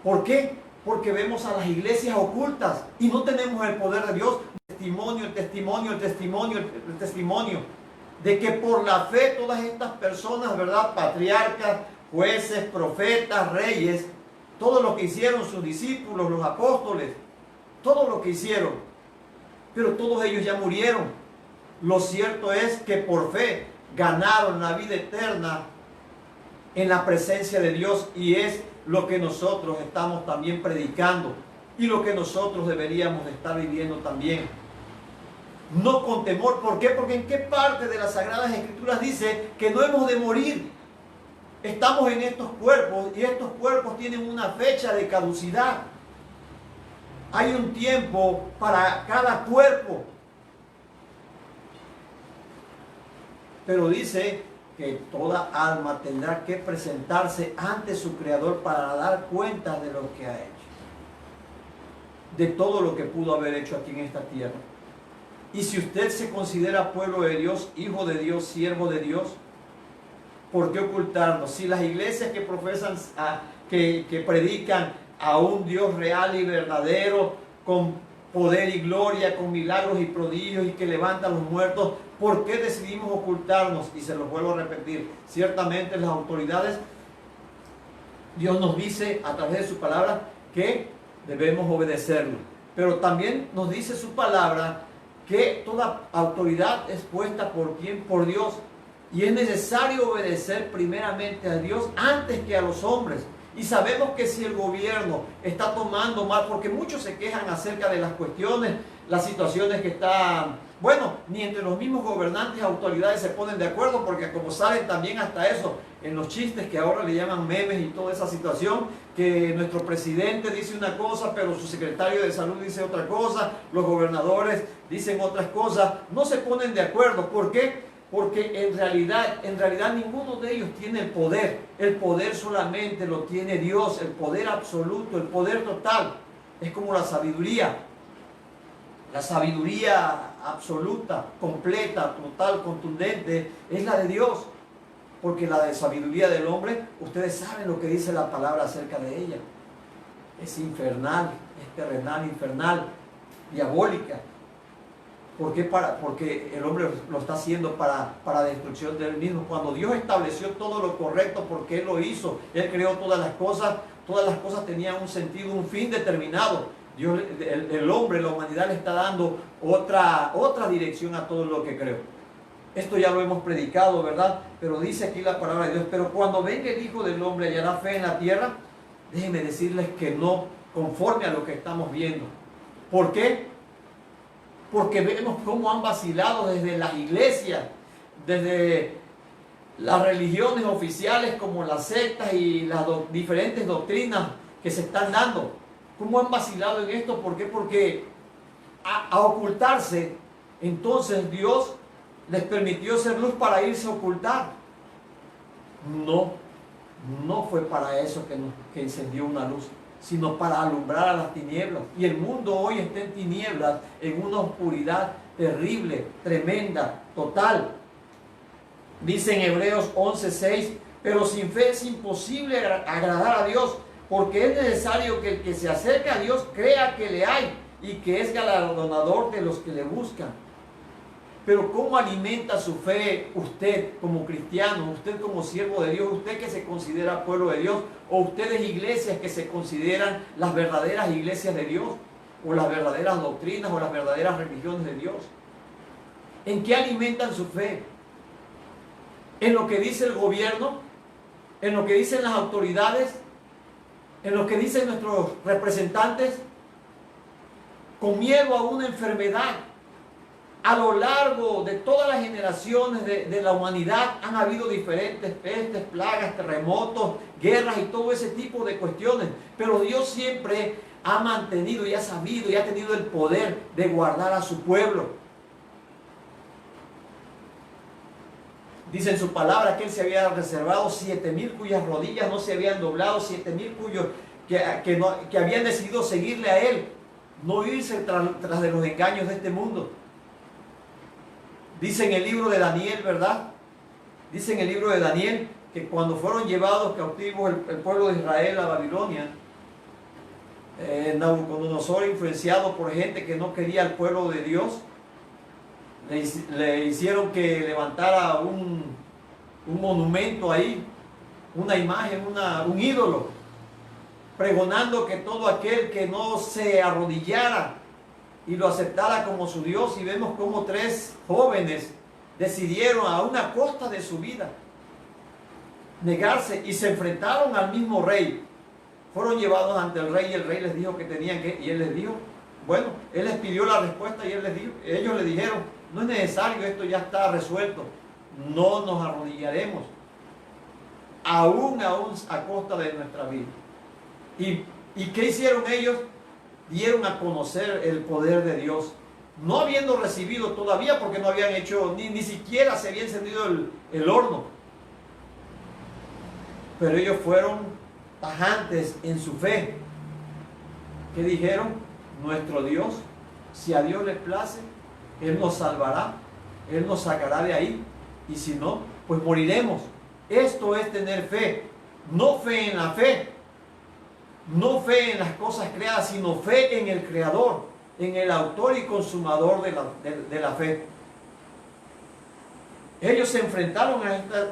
¿Por qué? Porque vemos a las iglesias ocultas y no tenemos el poder de Dios. El testimonio de que por la fe todas estas personas, ¿verdad? Patriarcas, jueces, profetas, reyes, todo lo que hicieron sus discípulos, los apóstoles, todo lo que hicieron, pero todos ellos ya murieron. Lo cierto es que por fe ganaron la vida eterna en la presencia de Dios, y es lo que nosotros estamos también predicando y lo que nosotros deberíamos estar viviendo también. No con temor. ¿Por qué? Porque en qué parte de las Sagradas Escrituras dice que no hemos de morir. Estamos en estos cuerpos y estos cuerpos tienen una fecha de caducidad. Hay un tiempo para cada cuerpo. Pero dice que toda alma tendrá que presentarse ante su Creador para dar cuenta de lo que ha hecho, de todo lo que pudo haber hecho aquí en esta tierra. Y si usted se considera pueblo de Dios, hijo de Dios, siervo de Dios, ¿por qué ocultarnos? Si las iglesias que profesan, que predican a un Dios real y verdadero, con poder y gloria, con milagros y prodigios, y que levanta a los muertos, ¿por qué decidimos ocultarnos? Y se los vuelvo a repetir, ciertamente las autoridades, Dios nos dice a través de su palabra que debemos obedecerlo, pero también nos dice su palabra que toda autoridad es puesta por ¿quién? Por Dios, y es necesario obedecer primeramente a Dios antes que a los hombres. Y sabemos que si el gobierno está tomando mal, porque muchos se quejan acerca de las cuestiones, las situaciones que están, bueno, ni entre los mismos gobernantes y autoridades se ponen de acuerdo, porque como saben también hasta eso, en los chistes que ahora le llaman memes y toda esa situación, que nuestro presidente dice una cosa, pero su secretario de salud dice otra cosa, los gobernadores dicen otras cosas, no se ponen de acuerdo. ¿Por qué? Porque en realidad ninguno de ellos tiene el poder solamente lo tiene Dios, el poder absoluto, el poder total. Es como la sabiduría absoluta, completa, total, contundente, es la de Dios. Porque la de sabiduría del hombre, ustedes saben lo que dice la palabra acerca de ella. Es infernal, es terrenal, infernal, diabólica. ¿Por qué? Porque el hombre lo está haciendo para destrucción de él mismo. Cuando Dios estableció todo lo correcto, porque Él lo hizo, Él creó todas las cosas tenían un sentido, un fin determinado. Dios, el hombre, la humanidad le está dando otra dirección a todo lo que creó. Esto ya lo hemos predicado, ¿verdad? Pero dice aquí la palabra de Dios, pero cuando venga el Hijo del Hombre hallará fe en la tierra. Déjenme decirles que no, conforme a lo que estamos viendo. ¿Por qué? Porque vemos cómo han vacilado desde las iglesias, desde las religiones oficiales como las sectas y las diferentes doctrinas que se están dando. ¿Cómo han vacilado en esto? ¿Por qué? Porque a ocultarse, entonces Dios les permitió ser luz para irse a ocultar. No fue para eso que encendió una luz, sino para alumbrar a las tinieblas. Y el mundo hoy está en tinieblas, en una oscuridad terrible, tremenda, total. Dice en Hebreos 11:6, pero sin fe es imposible agradar a Dios, porque es necesario que el que se acerca a Dios crea que le hay y que es galardonador de los que le buscan. Pero ¿cómo alimenta su fe usted como cristiano, usted como siervo de Dios, usted que se considera pueblo de Dios, o ustedes iglesias que se consideran las verdaderas iglesias de Dios, o las verdaderas doctrinas, o las verdaderas religiones de Dios? ¿En qué alimentan su fe? ¿En lo que dice el gobierno? ¿En lo que dicen las autoridades? ¿En lo que dicen nuestros representantes? Con miedo a una enfermedad. A lo largo de todas las generaciones de la humanidad han habido diferentes pestes, plagas, terremotos, guerras y todo ese tipo de cuestiones. Pero Dios siempre ha mantenido y ha sabido y ha tenido el poder de guardar a su pueblo. Dice en su palabra que Él se había reservado 7,000 cuyas rodillas no se habían doblado, 7,000 cuyos que habían decidido seguirle a Él, no irse tras de los engaños de este mundo. Dice en el libro de Daniel, ¿verdad? Dice en el libro de Daniel que cuando fueron llevados cautivos el pueblo de Israel a Babilonia, Nabucodonosor, influenciado por gente que no quería al pueblo de Dios, le hicieron que levantara un monumento ahí, una imagen, un ídolo, pregonando que todo aquel que no se arrodillara y lo aceptara como su Dios. Y vemos como 3 jóvenes decidieron a una costa de su vida negarse y se enfrentaron al mismo rey. Fueron llevados ante el rey y el rey les dijo que tenían que, y él les dijo, bueno, él les pidió la respuesta y ellos le dijeron, no es necesario, esto ya está resuelto, no nos arrodillaremos, aún a costa de nuestra vida. ¿Y qué hicieron ellos? Dieron a conocer el poder de Dios, no habiendo recibido todavía, porque no habían hecho, ni siquiera se había encendido el horno. Pero ellos fueron tajantes en su fe. ¿Qué dijeron? Nuestro Dios, si a Dios le place, Él nos salvará, Él nos sacará de ahí, y si no, pues moriremos. Esto es tener fe, no fe en la fe, no fe en las cosas creadas, sino fe en el Creador, en el autor y consumador de la fe. Ellos se enfrentaron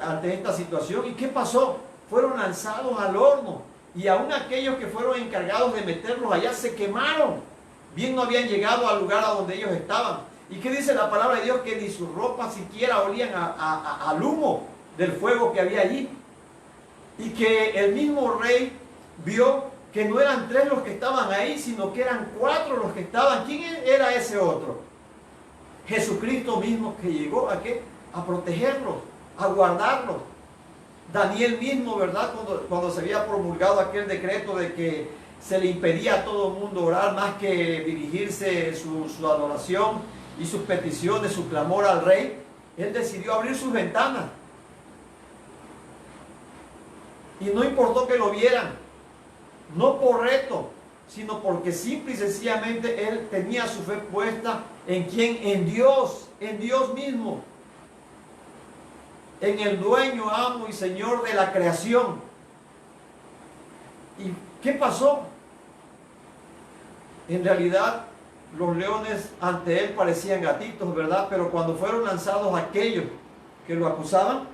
ante esta situación. ¿Y qué pasó? Fueron lanzados al horno, y aún aquellos que fueron encargados de meterlos allá se quemaron. Bien no habían llegado al lugar a donde ellos estaban. ¿Y qué dice la palabra de Dios? Que ni sus ropas siquiera olían al humo del fuego que había allí. Y que el mismo rey vio que no eran 3 los que estaban ahí, sino que eran 4 los que estaban. ¿Quién era ese otro? Jesucristo mismo, que llegó ¿a qué? A protegerlos, a guardarlos. Daniel mismo, ¿verdad? Cuando se había promulgado aquel decreto de que se le impedía a todo el mundo orar más que dirigirse su adoración y sus peticiones, su clamor al rey, él decidió abrir sus ventanas. Y no importó que lo vieran, no por reto, sino porque simple y sencillamente él tenía su fe puesta ¿en quién? En Dios mismo, en el dueño, amo y señor de la creación. ¿Y qué pasó? En realidad, los leones ante él parecían gatitos, ¿verdad? Pero cuando fueron lanzados aquellos que lo acusaban,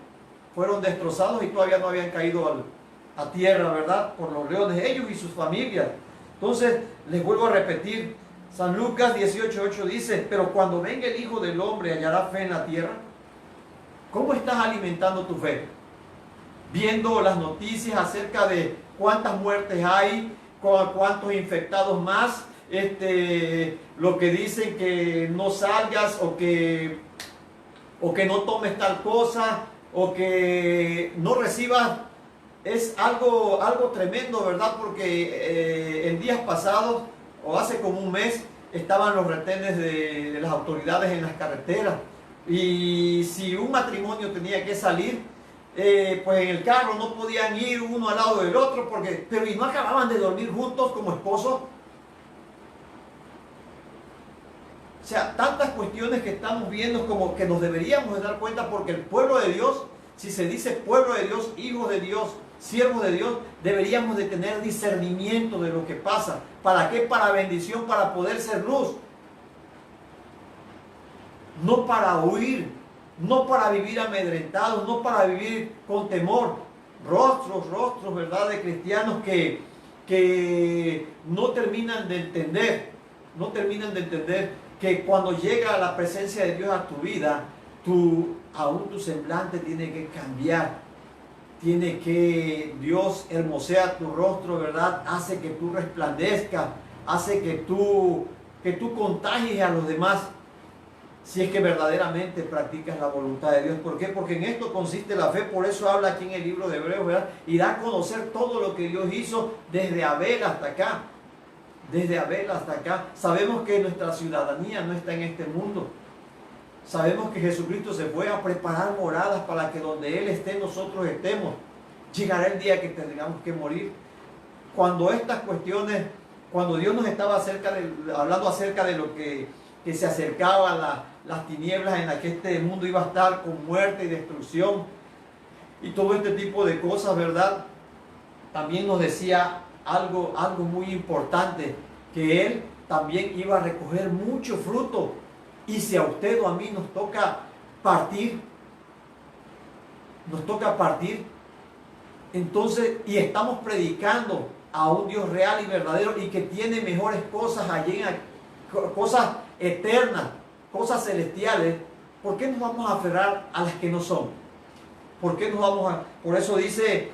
fueron destrozados y todavía no habían caído a tierra, ¿verdad? Por los leones, ellos y sus familias. Entonces, les vuelvo a repetir, San Lucas 18:8 dice, pero cuando venga el Hijo del Hombre, ¿hallará fe en la tierra? ¿Cómo estás alimentando tu fe? Viendo las noticias acerca de cuántas muertes hay, cuántos infectados más, lo que dicen que no salgas o que no tomes tal cosa o que no recibas, es algo tremendo, ¿verdad? Porque en días pasados o hace como un mes estaban los retenes de las autoridades en las carreteras, y si un matrimonio tenía que salir, pues en el carro no podían ir uno al lado del otro, pero y no acababan de dormir juntos como esposos. O sea, tantas cuestiones que estamos viendo como que nos deberíamos de dar cuenta, porque el pueblo de Dios, si se dice pueblo de Dios, hijos de Dios, siervos de Dios, deberíamos de tener discernimiento de lo que pasa. ¿Para qué? Para bendición, para poder ser luz. No para huir, no para vivir amedrentados, no para vivir con temor. Rostros, ¿verdad?, de cristianos que no terminan de entender que cuando llega la presencia de Dios a tu vida, aún tu semblante tiene que cambiar. Tiene que, Dios hermosea tu rostro, ¿verdad? Hace que tú resplandezcas, hace que tú contagies a los demás, si es que verdaderamente practicas la voluntad de Dios. ¿Por qué? Porque en esto consiste la fe. Por eso habla aquí en el libro de Hebreos, ¿verdad? Y da a conocer todo lo que Dios hizo desde Abel hasta acá. Desde Abel hasta acá. Sabemos que nuestra ciudadanía no está en este mundo. Sabemos que Jesucristo se fue a preparar moradas para que donde Él esté, nosotros estemos. Llegará el día que tengamos que morir. Cuando estas cuestiones, cuando Dios nos estaba hablando acerca de lo que se acercaba las tinieblas en las que este mundo iba a estar, con muerte y destrucción y todo este tipo de cosas, ¿verdad? También nos decía algo muy importante, que Él también iba a recoger mucho fruto. Y si a usted o a mí nos toca partir, entonces, y estamos predicando a un Dios real y verdadero y que tiene mejores cosas allí, cosas eternas, cosas celestiales, ¿por qué nos vamos a aferrar a las que no son? ¿Por qué nos vamos a...? Por eso dice,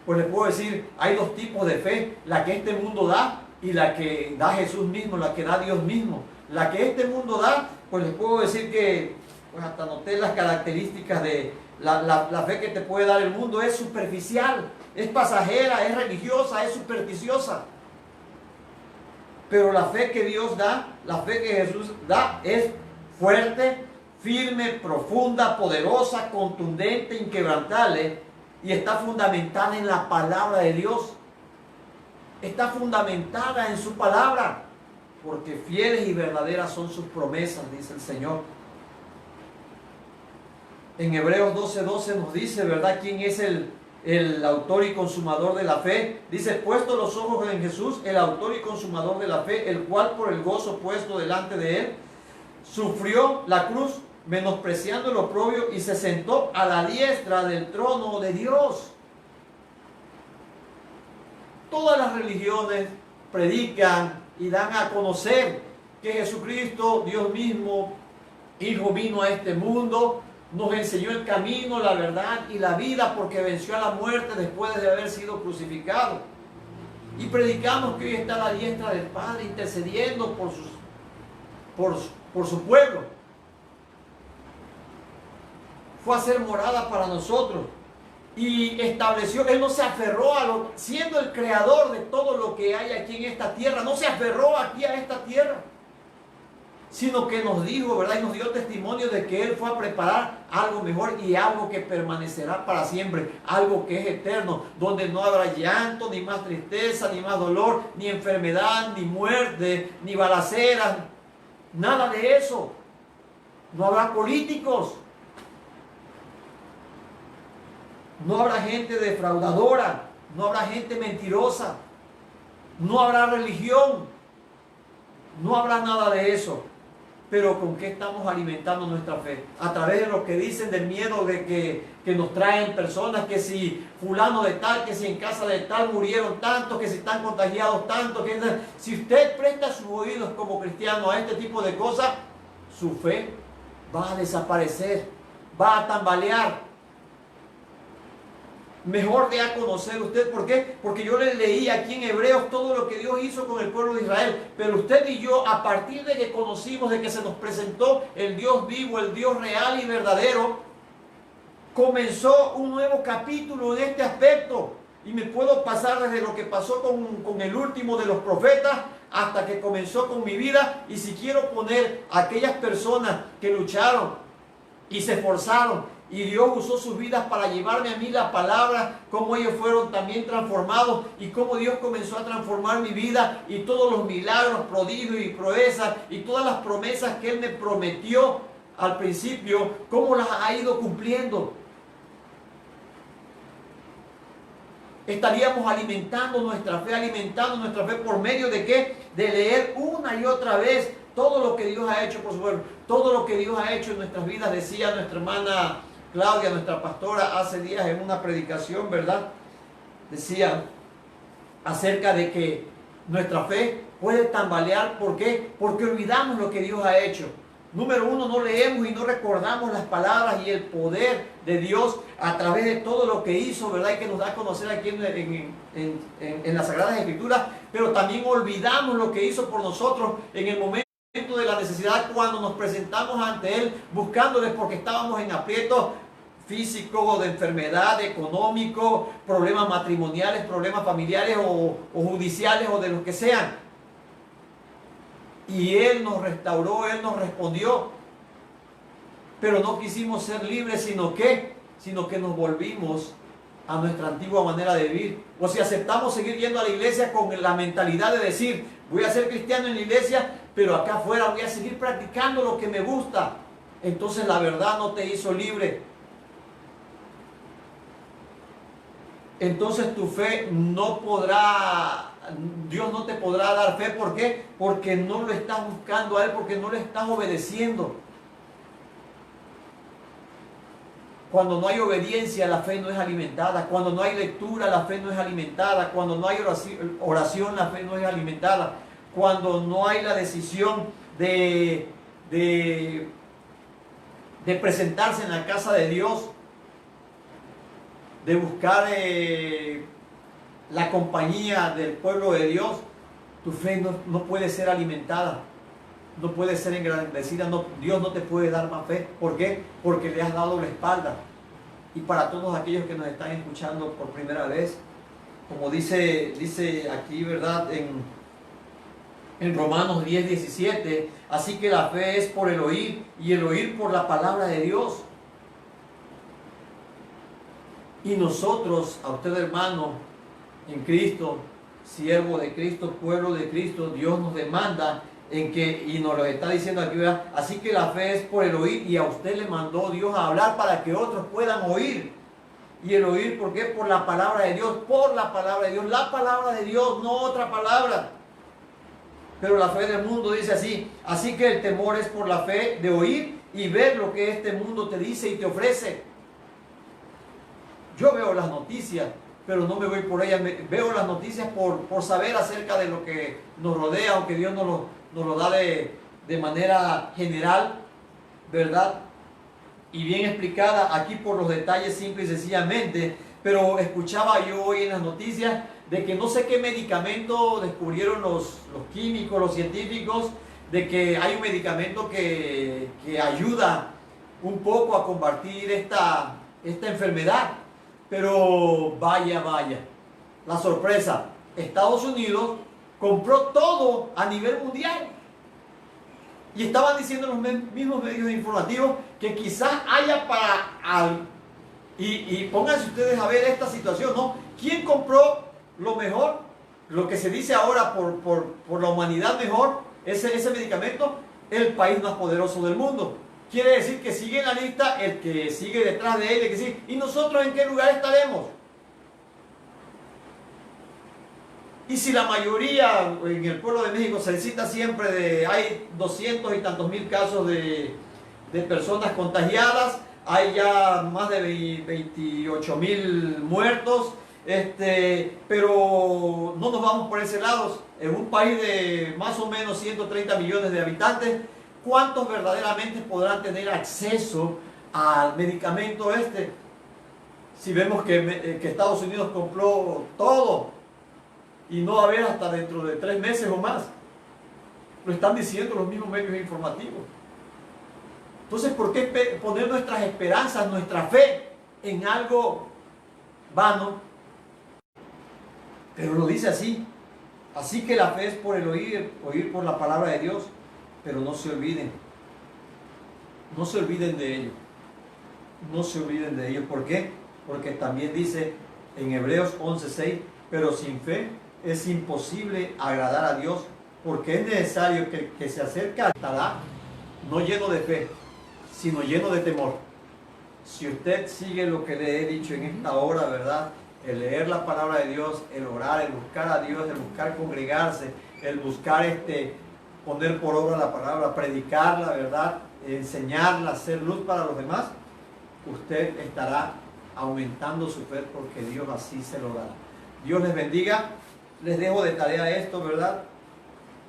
pues les puedo decir, hay dos tipos de fe: la que este mundo da y la que da Jesús mismo, la que da Dios mismo. La que este mundo da, pues les puedo decir que, pues hasta noté las características de la fe que te puede dar el mundo. Es superficial, es pasajera, es religiosa, es supersticiosa. Pero la fe que Dios da, la fe que Jesús da, es fuerte, firme, profunda, poderosa, contundente, inquebrantable, y está fundamentada en la palabra de Dios. Está fundamentada en su palabra, porque fieles y verdaderas son sus promesas, dice el Señor. En Hebreos 12:12 nos dice, ¿verdad?, quién es el autor y consumador de la fe. Dice: puesto los ojos en Jesús, el autor y consumador de la fe, el cual por el gozo puesto delante de él, sufrió la cruz, menospreciando el oprobio, y se sentó a la diestra del trono de Dios. Todas las religiones predican y dan a conocer que Jesucristo, Dios mismo, Hijo, vino a este mundo, nos enseñó el camino, la verdad y la vida, porque venció a la muerte después de haber sido crucificado. Y predicamos que hoy está a la diestra del Padre intercediendo por su pueblo. Fue a hacer morada para nosotros y estableció. Él no se aferró siendo el creador de todo lo que hay aquí en esta tierra, no se aferró aquí a esta tierra, sino que nos dijo, ¿verdad?, y nos dio testimonio de que Él fue a preparar algo mejor y algo que permanecerá para siempre, algo que es eterno, donde no habrá llanto, ni más tristeza, ni más dolor, ni enfermedad, ni muerte, ni balaceras, nada de eso. No habrá políticos, no habrá gente defraudadora, no habrá gente mentirosa, no habrá religión, no habrá nada de eso. Pero ¿con qué estamos alimentando nuestra fe? A través de lo que dicen, del miedo de que nos traen personas, que si fulano de tal, que si en casa de tal murieron tantos, que si están contagiados tantos. Si usted presta sus oídos como cristiano a este tipo de cosas, su fe va a desaparecer. va a tambalear. Mejor dé a conocer usted. ¿Por qué? Porque yo le leí aquí en Hebreos todo lo que Dios hizo con el pueblo de Israel. Pero usted y yo, a partir de que conocimos, de que se nos presentó el Dios vivo, el Dios real y verdadero, comenzó un nuevo capítulo en este aspecto. Y me puedo pasar desde lo que pasó con el último de los profetas hasta que comenzó con mi vida. Y si quiero poner a aquellas personas que lucharon y se esforzaron y Dios usó sus vidas para llevarme a mí la palabra, cómo ellos fueron también transformados y cómo Dios comenzó a transformar mi vida y todos los milagros, prodigios y proezas y todas las promesas que Él me prometió al principio, cómo las ha ido cumpliendo. Estaríamos alimentando nuestra fe por medio de ¿qué? De leer una y otra vez todo lo que Dios ha hecho por su pueblo, todo lo que Dios ha hecho en nuestras vidas. Decía nuestra hermana Claudia, nuestra pastora, hace días en una predicación, ¿verdad? Decía acerca de que nuestra fe puede tambalear. ¿Por qué? Porque olvidamos lo que Dios ha hecho. Número uno, no leemos y no recordamos las palabras y el poder de Dios a través de todo lo que hizo, ¿verdad? Y que nos da a conocer aquí en las Sagradas Escrituras. Pero también olvidamos lo que hizo por nosotros en el momento de la necesidad, cuando nos presentamos ante Él buscándoles porque estábamos en aprietos físicos, de enfermedad, económico, problemas matrimoniales, problemas familiares o judiciales o de los que sean. Y Él nos restauró, Él nos respondió. Pero no quisimos ser libres, sino que nos volvimos a nuestra antigua manera de vivir. O si aceptamos seguir yendo a la iglesia con la mentalidad de decir, voy a ser cristiano en la iglesia, pero acá afuera voy a seguir practicando lo que me gusta. Entonces la verdad no te hizo libre. Entonces tu fe no podrá, Dios no te podrá dar fe. ¿Por qué? Porque no lo estás buscando a Él, porque no le estás obedeciendo. Cuando no hay obediencia, la fe no es alimentada. Cuando no hay lectura, la fe no es alimentada. Cuando no hay oración, la fe no es alimentada. Cuando no hay la decisión de presentarse en la casa de Dios, de buscar la compañía del pueblo de Dios, tu fe no puede ser alimentada, no puede ser engrandecida. Dios no te puede dar más fe. ¿Por qué? Porque le has dado la espalda. Y para todos aquellos que nos están escuchando por primera vez, como dice aquí, ¿verdad? En Romanos 10:17, así que la fe es por el oír y el oír por la palabra de Dios. Y nosotros, a usted hermano, en Cristo, siervo de Cristo, pueblo de Cristo, Dios nos demanda y nos lo está diciendo aquí, ¿verdad? Así que la fe es por el oír, y a usted le mandó Dios a hablar para que otros puedan oír. Y el oír, ¿por qué? Por la palabra de Dios, por la palabra de Dios, la palabra de Dios, no otra palabra. Pero la fe del mundo dice así que el temor es por la fe de oír y ver lo que este mundo te dice y te ofrece. Yo veo las noticias, pero no me voy por ellas. Veo las noticias por saber acerca de lo que nos rodea, aunque Dios nos lo da de manera general, ¿verdad? Y bien explicada aquí por los detalles, simple y sencillamente. Pero escuchaba yo hoy en las noticias de que no sé qué medicamento descubrieron los químicos, los científicos, de que hay un medicamento que ayuda un poco a combatir esta enfermedad. Pero vaya, la sorpresa, Estados Unidos compró todo a nivel mundial. Y estaban diciendo los mismos medios informativos que quizás haya y pónganse ustedes a ver esta situación, ¿no? ¿Quién compró lo mejor? Lo que se dice ahora por la humanidad mejor, ese medicamento, el país más poderoso del mundo. Quiere decir que sigue en la lista el que sigue detrás de él, el que sigue. ¿Y nosotros en qué lugar estaremos? Y si la mayoría en el pueblo de México se cita siempre hay 200 y tantos mil casos de personas contagiadas, hay ya más de 28,000 muertos, pero no nos vamos por ese lado. En un país de más o menos 130 millones de habitantes, ¿cuántos verdaderamente podrán tener acceso al medicamento este. Si vemos que Estados Unidos compró todo y no va a haber hasta dentro de 3 meses o más. Lo están diciendo los mismos medios informativos. Entonces, ¿por qué poner nuestras esperanzas, nuestra fe en algo vano? Pero lo dice así. Así que la fe es por el oír por la palabra de Dios. Pero no se olviden. No se olviden de ello. No se olviden de ello. ¿Por qué? Porque también dice en Hebreos 11:6, pero sin fe es imposible agradar a Dios, porque es necesario que el que se acerca estará no lleno de fe, sino lleno de temor. Si usted sigue lo que le he dicho en esta hora, ¿verdad? El leer la palabra de Dios, el orar, el buscar a Dios, el buscar congregarse, el buscar poner por obra la palabra, predicarla, ¿verdad? Enseñarla, hacer luz para los demás, usted estará aumentando su fe, porque Dios así se lo dará. Dios les bendiga. Les dejo de tarea esto, ¿verdad?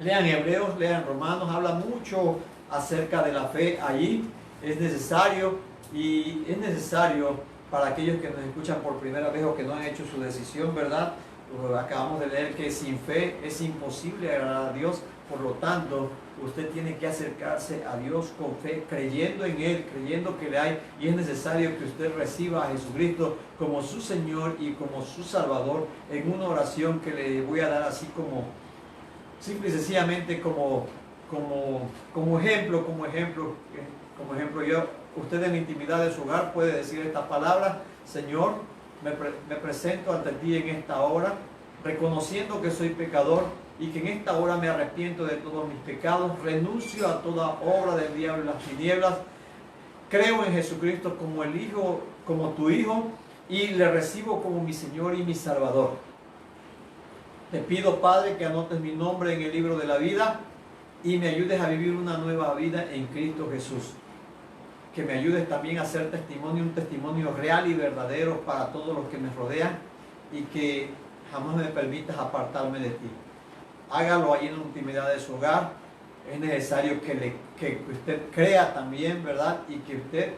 Lean Hebreos, lean Romanos, habla mucho acerca de la fe allí. Es necesario, y es necesario para aquellos que nos escuchan por primera vez o que no han hecho su decisión, ¿verdad? Pues acabamos de leer que sin fe es imposible agradar a Dios. Por lo tanto, usted tiene que acercarse a Dios con fe, creyendo en Él, creyendo que le hay, y es necesario que usted reciba a Jesucristo como su Señor y como su Salvador, en una oración que le voy a dar así como, simple y sencillamente como ejemplo. Usted en la intimidad de su hogar puede decir esta palabra: Señor, me presento ante ti en esta hora, reconociendo que soy pecador, y que en esta hora me arrepiento de todos mis pecados, renuncio a toda obra del diablo y las tinieblas, creo en Jesucristo como el Hijo, como tu Hijo, y le recibo como mi Señor y mi Salvador. Te pido, Padre, que anotes mi nombre en el libro de la vida y me ayudes a vivir una nueva vida en Cristo Jesús. Que me ayudes también a hacer testimonio, un testimonio real y verdadero para todos los que me rodean, y que jamás me permitas apartarme de ti. Hágalo ahí en la intimidad de su hogar. Es necesario que usted crea también, ¿verdad? Y que usted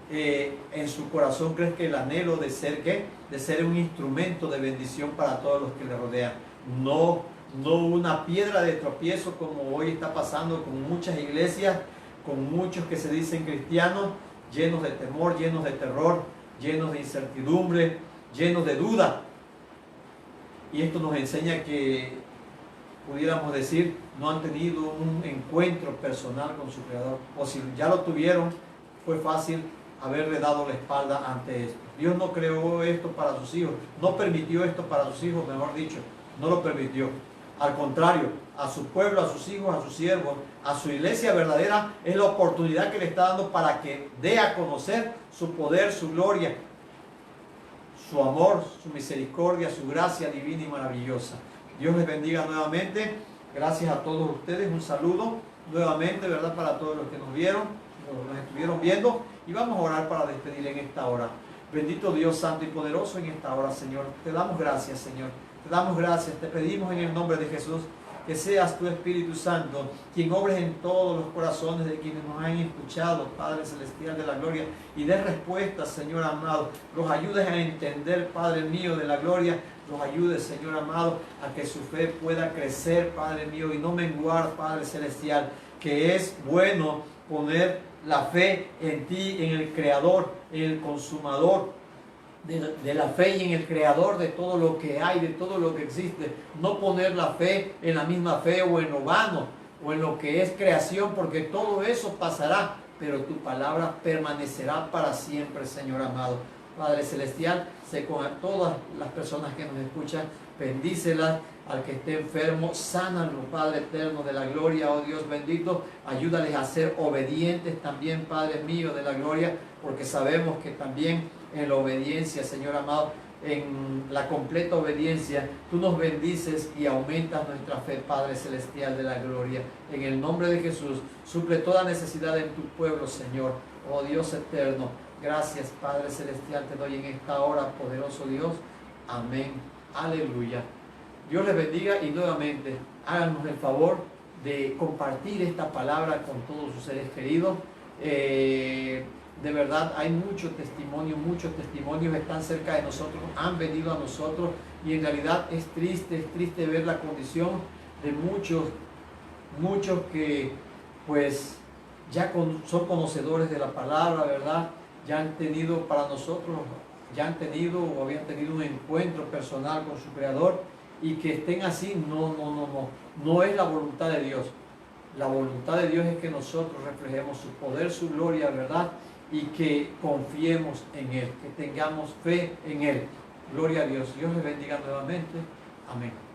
en su corazón crezca el anhelo de ser ¿qué? De ser un instrumento de bendición para todos los que le rodean. No una piedra de tropiezo como hoy está pasando con muchas iglesias, con muchos que se dicen cristianos, llenos de temor, llenos de terror, llenos de incertidumbre, llenos de duda. Y esto nos enseña que, pudiéramos decir, no han tenido un encuentro personal con su Creador. O si ya lo tuvieron, fue fácil haberle dado la espalda ante esto. Dios no creó esto para sus hijos, no permitió esto para sus hijos, mejor dicho, no lo permitió. Al contrario, a su pueblo, a sus hijos, a sus siervos, a su iglesia verdadera, es la oportunidad que le está dando para que dé a conocer su poder, su gloria, su amor, su misericordia, su gracia divina y maravillosa. Dios les bendiga nuevamente. Gracias a todos ustedes. Un saludo nuevamente, ¿verdad? Para todos los que nos vieron, nos estuvieron viendo. Y vamos a orar para despedir en esta hora. Bendito Dios santo y poderoso, en esta hora, Señor. Te damos gracias, Señor. Te damos gracias. Te pedimos en el nombre de Jesús que seas tu Espíritu Santo quien obres en todos los corazones de quienes nos han escuchado, Padre Celestial de la Gloria, y dé respuestas, Señor amado. Los ayudes a entender, Padre mío de la gloria. Los ayudes, Señor amado, a que su fe pueda crecer, Padre mío, y no menguar, Padre Celestial, que es bueno poner la fe en ti, en el Creador, en el Consumador de la fe y en el Creador de todo lo que hay, de todo lo que existe. No poner la fe en la misma fe o en lo vano o en lo que es creación, porque todo eso pasará, pero tu palabra permanecerá para siempre, Señor amado. Padre Celestial, sé con todas las personas que nos escuchan, bendícelas. Al que esté enfermo, sánalo, Padre eterno de la gloria, oh Dios bendito. Ayúdales a ser obedientes también, Padre mío de la gloria, porque sabemos que también en la obediencia, Señor amado, en la completa obediencia, tú nos bendices y aumentas nuestra fe, Padre Celestial de la gloria. En el nombre de Jesús, suple toda necesidad en tu pueblo, Señor, oh Dios eterno. Gracias, Padre Celestial, te doy en esta hora, poderoso Dios. Amén. Aleluya. Dios les bendiga, y nuevamente háganos el favor de compartir esta palabra con todos sus seres queridos. de verdad hay muchos testimonios están cerca de nosotros, han venido a nosotros y en realidad es triste ver la condición de muchos que pues ya son conocedores de la palabra, ¿verdad? Ya han tenido para nosotros, ya han tenido o habían tenido un encuentro personal con su Creador y que estén así, no es la voluntad de Dios. La voluntad de Dios es que nosotros reflejemos su poder, su gloria, ¿verdad? Y que confiemos en Él, que tengamos fe en Él. Gloria a Dios. Dios les bendiga nuevamente. Amén.